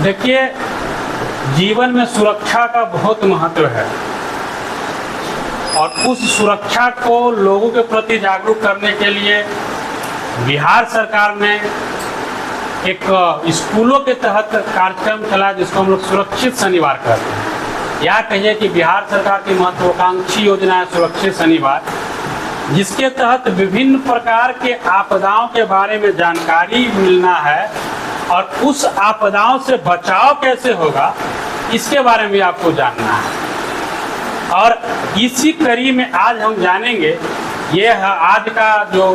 देखिए, जीवन में सुरक्षा का बहुत महत्व है और उस सुरक्षा को लोगों के प्रति जागरूक करने के लिए बिहार सरकार ने एक स्कूलों के तहत कार्यक्रम चला जिसको हम लोग सुरक्षित शनिवार कहते हैं। या कहिए कि बिहार सरकार की महत्वाकांक्षी योजना है सुरक्षित शनिवार, जिसके तहत विभिन्न प्रकार के आपदाओं के बारे में जानकारी मिलना है और उस आपदाओं से बचाव कैसे होगा इसके बारे में आपको जानना है। और इसी कड़ी में आज हम जानेंगे, ये आज का जो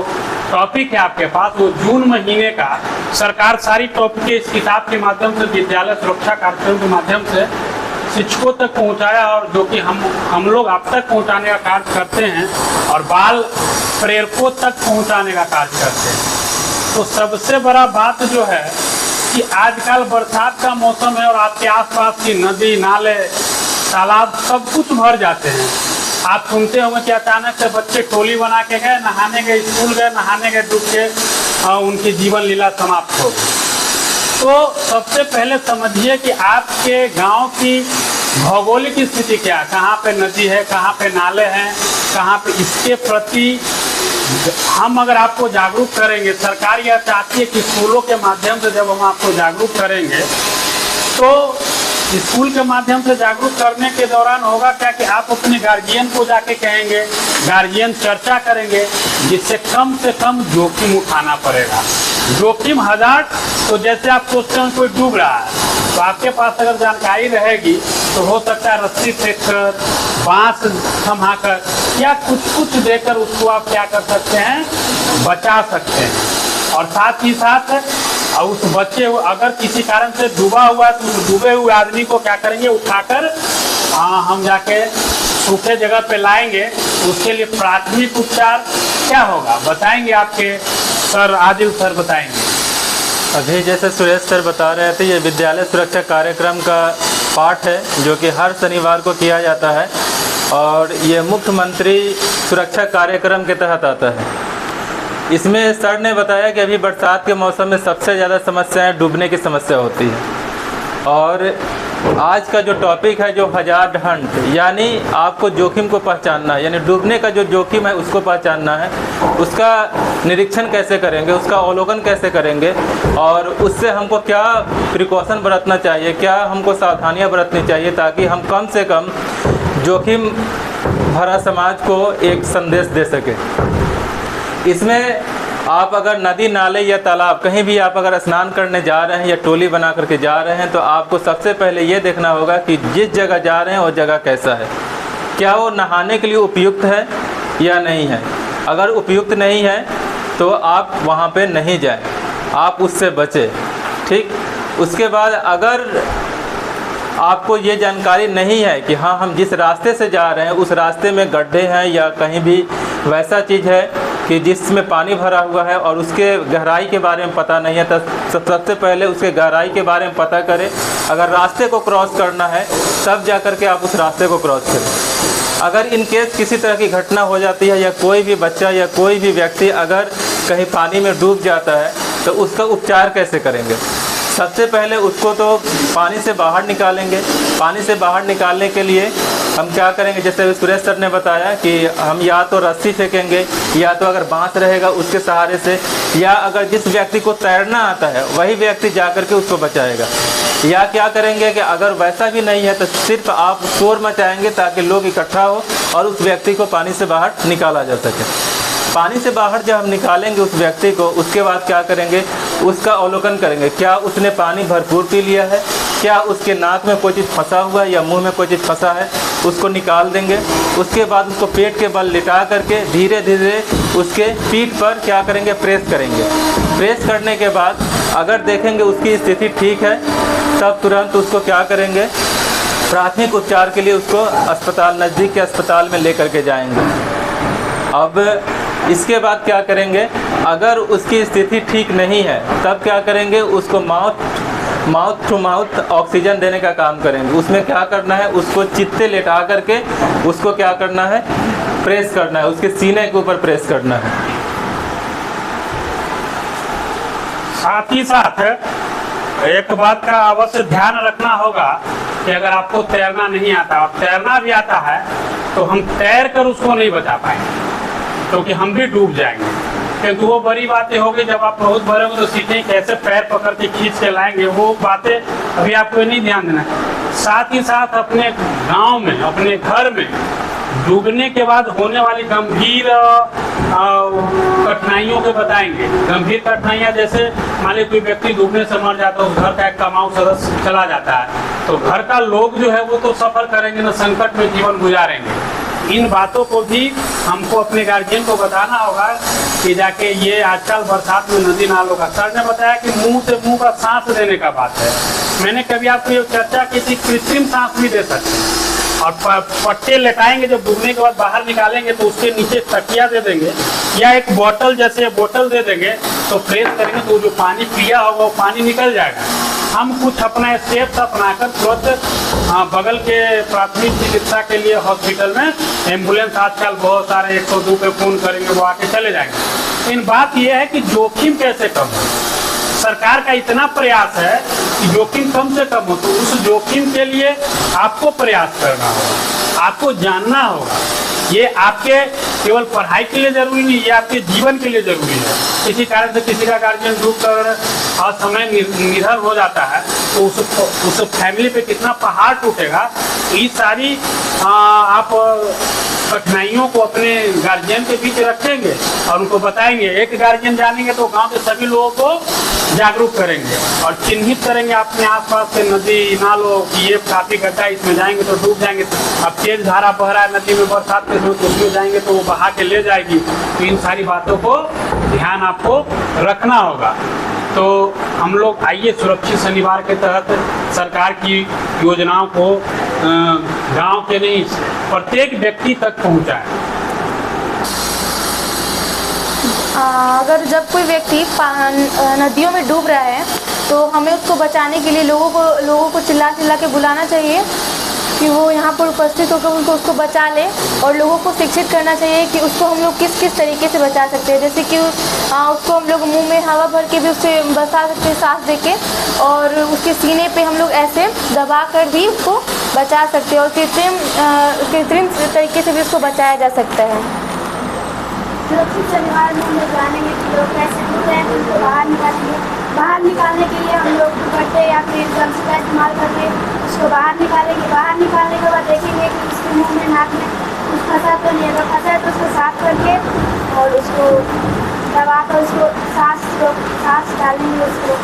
टॉपिक है आपके पास वो जून महीने का सरकार सारी टॉपिक इस किताब के माध्यम से विद्यालय सुरक्षा कार्यक्रम के माध्यम से शिक्षकों तक पहुंचाया और जो कि हम लोग आप तक पहुंचाने का कार्य करते हैं और बाल प्रेरकों तक पहुंचाने का कार्य करते हैं। तो सबसे बड़ा बात जो है कि आजकल बरसात का मौसम है और आपके आसपास की नदी नाले तालाब सब कुछ भर जाते हैं। आप सुनते होंगे कि अचानक से बच्चे टोली बना के गए नहाने गए, स्कूल गए नहाने गए, डूब के उनकी जीवन लीला समाप्त हो गई। तो सबसे पहले समझिए कि आपके गांव की भौगोलिक स्थिति क्या है, कहाँ पे नदी है, कहाँ पे नाले हैं, कहाँ पे, इसके प्रति हम अगर आपको जागरूक करेंगे, सरकार यह चाहती है कि स्कूलों के माध्यम से जब हम आपको जागरूक करेंगे तो स्कूल के माध्यम से जागरूक करने के दौरान होगा क्या कि आप अपने गार्जियन को जाके कहेंगे, गार्जियन चर्चा करेंगे, जिससे कम से कम जोखिम उठाना पड़ेगा। जोखिम हजार, तो जैसे आप सोचते हैं कोई डूब रहा है तो आपके पास अगर जानकारी रहेगी तो हो सकता है रस्सी फेंककर, बांस थमाकर या कुछ देकर उसको आप क्या कर सकते हैं, बचा सकते हैं। और साथ ही साथ उस बच्चे अगर किसी कारण से डूबा हुआ है तो उस डूबे हुए आदमी को क्या करेंगे, उठाकर हम जाके सूखे जगह पे लाएंगे। उसके लिए प्राथमिक उपचार क्या होगा बताएंगे आपके सर, आदिल सर बताएंगे। अभी जैसे सुरेश सर बता रहे थे, ये विद्यालय सुरक्षा कार्यक्रम का पाठ है जो कि हर शनिवार को किया जाता है और ये मुख्यमंत्री सुरक्षा कार्यक्रम के तहत आता है। इसमें सर ने बताया कि अभी बरसात के मौसम में सबसे ज़्यादा समस्याएं डूबने की समस्या होती है और आज का जो टॉपिक है जो हजार्ड हंट, यानी आपको जोखिम को पहचानना है, यानी डूबने का जो जोखिम है उसको पहचानना है, उसका निरीक्षण कैसे करेंगे, उसका अवलोकन कैसे करेंगे और उससे हमको क्या प्रिकॉशन बरतना चाहिए, क्या हमको सावधानियां बरतनी चाहिए ताकि हम कम से कम जोखिम भरा समाज को एक संदेश दे सके। इसमें आप अगर नदी नाले या तालाब कहीं भी आप अगर स्नान करने जा रहे हैं या टोली बना करके जा रहे हैं तो आपको सबसे पहले ये देखना होगा कि जिस जगह जा रहे हैं वो जगह कैसा है, क्या वो नहाने के लिए उपयुक्त है या नहीं है। अगर उपयुक्त नहीं है तो आप वहाँ पे नहीं जाएं, आप उससे बचें, ठीक। उसके बाद अगर आपको ये जानकारी नहीं है कि हाँ हम जिस रास्ते से जा रहे हैं उस रास्ते में गड्ढे हैं या कहीं भी वैसा चीज़ है कि जिसमें पानी भरा हुआ है और उसके गहराई के बारे में पता नहीं है, तो सबसे पहले उसके गहराई के बारे में पता करें। अगर रास्ते को क्रॉस करना है तब जा कर के आप उस रास्ते को क्रॉस करें। अगर इन केस किसी तरह की घटना हो जाती है या कोई भी बच्चा या कोई भी व्यक्ति अगर कहीं पानी में डूब जाता है तो उसका उपचार कैसे करेंगे। सबसे पहले उसको तो पानी से बाहर निकालेंगे। पानी से बाहर निकालने के लिए हम क्या करेंगे, जैसे सुरेश सर ने बताया कि हम या तो रस्सी फेंकेंगे या तो अगर बांस रहेगा उसके सहारे से, या अगर जिस व्यक्ति को तैरना आता है वही व्यक्ति जा कर के उसको बचाएगा। या क्या करेंगे कि अगर वैसा भी नहीं है तो सिर्फ आप शोर मचाएंगे ताकि लोग इकट्ठा हो और उस व्यक्ति को पानी से बाहर निकाला जा सके। पानी से बाहर जब हम निकालेंगे उस व्यक्ति को, उसके बाद क्या करेंगे, उसका अवलोकन करेंगे, क्या उसने पानी भरपूर पी लिया है, क्या उसके नाक में कोई चीज़ फंसा हुआ है या मुंह में कोई चीज़ फंसा है, उसको निकाल देंगे। उसके बाद उसको पेट के बल लिटा करके धीरे धीरे उसके पीठ पर क्या करेंगे, प्रेस करेंगे। प्रेस करने के बाद अगर देखेंगे उसकी स्थिति ठीक है तब तुरंत उसको क्या करेंगे, प्राथमिक उपचार के लिए उसको अस्पताल, नज़दीक के अस्पताल में ले करके जाएंगे। अब इसके बाद क्या करेंगे, अगर उसकी स्थिति ठीक नहीं है तब क्या करेंगे, उसको माउथ टू माउथ ऑक्सीजन देने का काम करेंगे। उसमें क्या करना है, उसको चित्ते लेटा करके उसको क्या करना है, प्रेस करना है, उसके सीने के ऊपर प्रेस करना है। साथ ही साथ एक बात का अवश्य ध्यान रखना होगा कि अगर आपको तैरना नहीं आता और तैरना भी आता है तो हम तैर कर उसको नहीं बचा पाएंगे, क्योंकि हम भी डूब जाएंगे। क्योंकि वो बड़ी बातें होगी जब आप बहुत बड़े हो तो सीखेंगे कैसे पैर पकड़ के खींच के लाएंगे, वो बातें अभी आपको नहीं ध्यान देना है। साथ ही साथ अपने गांव में, अपने घर में डूबने के बाद होने वाली गंभीर कठिनाइयों के बताएंगे। गंभीर कठिनाइयाँ जैसे मान लीजिए कोई व्यक्ति डूबने से मर जाता है, उस घर का एक कमाऊ सदस्य चला जाता है, तो घर का लोग जो है वो तो सफ़र करेंगे ना, संकट में जीवन गुजारेंगे। इन बातों को भी हमको अपने गार्जियन को बताना होगा कि जाके ये आजकल बरसात में नदी नालों का, सर ने बताया कि मुंह से मुंह का सांस देने का बात है। मैंने कभी आपको ये चर्चा की थी, कृत्रिम सांस भी दे सकते हैं। और पट्टे लटाएंगे, जब डूबने के बाद बाहर निकालेंगे तो उसके नीचे तकिया दे देंगे या एक बोतल जैसे बोतल दे देंगे, तो प्रेस करेंगे तो जो पानी पिया होगा वो पानी निकल जाएगा। हम कुछ अपना स्टेप्स अपनाकर तुरंत बगल के प्राथमिक चिकित्सा के लिए हॉस्पिटल में एम्बुलेंस आजकल बहुत सारे 102 पे फ़ोन करेंगे, वो आके चले जाएंगे। इन बात यह है कि जोखिम कैसे कम हो। सरकार का इतना प्रयास है कि जोखिम कम से कम हो, तो उस जोखिम के लिए आपको प्रयास करना होगा, आपको जानना होगा। ये आपके केवल पढ़ाई के लिए जरूरी नहीं, ये आपके जीवन के लिए जरूरी है। किसी कारण से किसी का गार्जियन डूब कर असमय निधन हो जाता है तो उस फैमिली पे कितना पहाड़ टूटेगा। ये सारी आप कठिनाइयों को अपने गार्जियन के बीच रखेंगे और उनको बताएंगे। एक गार्जियन जानेंगे तो गांव के सभी लोगों को जागरूक करेंगे और चिन्हित करेंगे अपने आसपास के नदी नालों की, ये काफी गड्ढा, इसमें जाएंगे तो डूब जाएंगे। अब तेज धारा बह रहा है नदी में बरसात के समय, तो उसमें जाएंगे तो वो बहा के ले जाएगी। तो इन सारी बातों को ध्यान आपको रखना होगा। तो हम लोग आइए सुरक्षित शनिवार के तहत सरकार की योजनाओं को गांव के नहीं प्रत्येक व्यक्ति तक पहुंचाएं। अगर जब कोई व्यक्ति नदियों में डूब रहा है तो हमें उसको बचाने के लिए लोगों को चिल्ला चिल्ला के बुलाना चाहिए कि वो यहाँ पर उपस्थित होकर उसको बचा ले, और लोगों को शिक्षित करना चाहिए कि उसको हम लोग किस किस तरीके से बचा सकते हैं। जैसे कि उसको हम लोग मुंह में हवा भर के भी उससे बचा सकते हैं, सांस देके, और उसके सीने पे हम लोग ऐसे दबा कर भी उसको बचा सकते हैं, और कृत्रिम तरीके से भी उसको बचाया जा सकता है। सुरक्षित शनिवार में हम लोग जानेंगे कि लोग कैसे डूब रहे हैं, उनको बाहर निकालेंगे। बाहर निकालने के लिए हम लोग दुपट्टे या फिर गम्स का इस्तेमाल करके उसको बाहर निकालेंगे। बाहर निकालने के बाद देखेंगे कि उसके मुंह में नाक में कुछ फंसा तो नहीं, अगर फंसा है तो उसको साफ करके और उसको दबा कर उसको सांस डालेंगे उसको।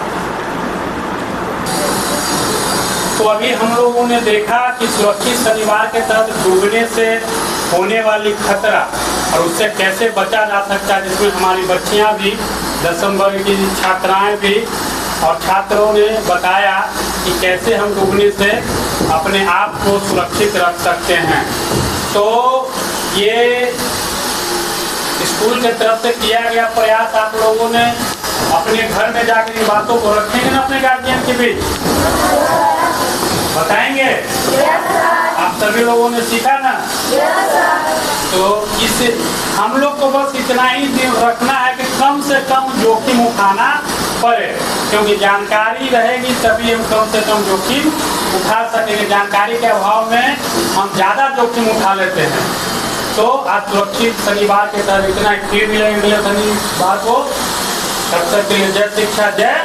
तो अभी हम लोगों ने देखा कि सुरक्षित शनिवार के तहत डूबने से होने वाली खतरा और उससे कैसे बचा जा सकता है, जिसमें हमारी बच्चियां भी, 10वीं वर्ग की छात्राएं भी और छात्रों ने बताया कि कैसे हम डूबने से अपने आप को सुरक्षित रख सकते हैं। तो ये स्कूल के तरफ से किया गया प्रयास आप लोगों ने अपने घर में जाकर इन बातों को रखेंगे ना अपने गार्जियन के बीच, बताएंगे? आप सभी लोगों ने सीखा ना? तो इस हम लोग को बस इतना ही रखना है कि कम से कम जोखिम उठाना पड़े, क्योंकि जानकारी रहेगी तभी हम कम से कम जोखिम उठा सकेंगे। जानकारी के अभाव में हम ज़्यादा जोखिम उठा लेते हैं। तो आज सुरक्षित शनिवार के तहत इतना फिर मिलेंगे शनिवार को। तब तक के लिए जय शिक्षा, जय